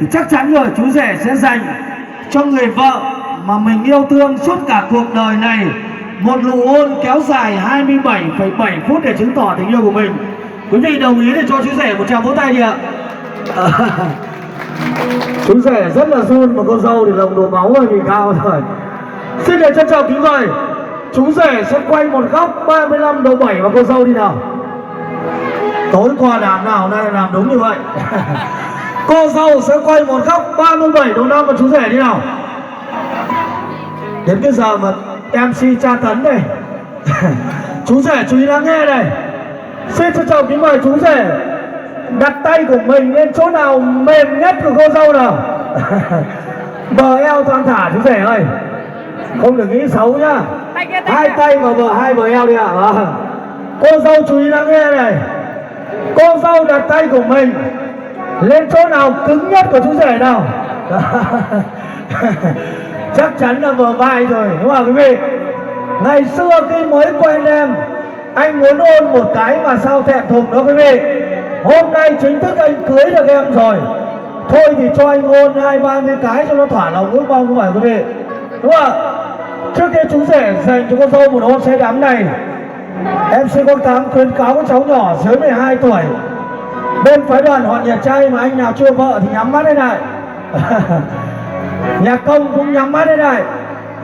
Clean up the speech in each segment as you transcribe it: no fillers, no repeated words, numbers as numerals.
thì chắc chắn rồi chú rể sẽ dành cho người vợ mà mình yêu thương suốt cả cuộc đời này một nụ hôn kéo dài 27,7 phút để chứng tỏ tình yêu của mình. Quý vị đồng ý để cho chú rể một tràng vỗ tay đi ạ. Chú rể rất là run mà cô dâu thì lồng đổ máu rồi vì cao rồi. Xin được trân trọng kính mời chú rể sẽ quay một góc 35 độ 7 và cô dâu đi nào. Tối qua làm nào nay làm đúng như vậy. Cô dâu sẽ quay một góc 37 độ 5 và chú rể đi nào. Đến cái giờ mà MC tra tấn này. Chú rể chú ý lắng nghe này. Xin trân trọng kính mời chú rể đặt tay của mình lên chỗ nào mềm nhất của cô dâu nào. Bờ eo thon thả chú rể ơi. Không được nghĩ xấu nhá. Hai tay vào hai bờ eo đi ạ. Cô dâu chú ý lắng nghe này. Cô dâu đặt tay của mình lên chỗ nào cứng nhất của chú rể nào. Chắc chắn là bờ vai rồi đúng không quý vị? Ngày xưa khi mới quen em, anh muốn ôn một cái mà sao thẹn thùng đó quý vị. Hôm nay chính thức anh cưới được em rồi, thôi thì cho anh ôn 20-30 cái cho nó thỏa lòng ước mong của quý vị, đúng không ạ? Trước khi chú rể dành cho cô dâu một hôn say đắm này, em xin có tám khuyến cáo các cháu nhỏ dưới 12 tuổi bên phái đoàn họ nhà trai mà anh nào chưa vợ thì nhắm mắt đây này. Nhà công cũng nhắm mắt đây này,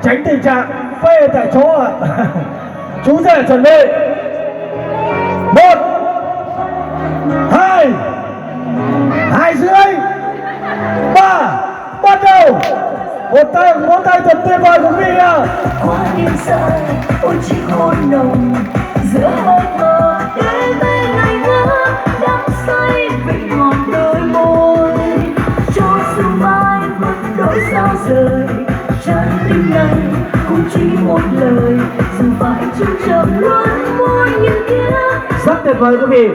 tránh tình trạng phê tại chỗ ạ. Chú rể chuẩn bị 1, 2, 2 rưỡi, 3, bắt đầu. Một tay thật tuyệt vời của quý vị ạ. Qua đêm dài ôi chiếc hôn nồng giữa hơi thở đến bên ngày ngỡ đắm say vị ngọt đôi môi cho dù mai vẫn đổi sao rời trái tim này cũng chỉ một lời dù phải chung chậm luôn môi nhìn kia. Rất tuyệt vời quý vị.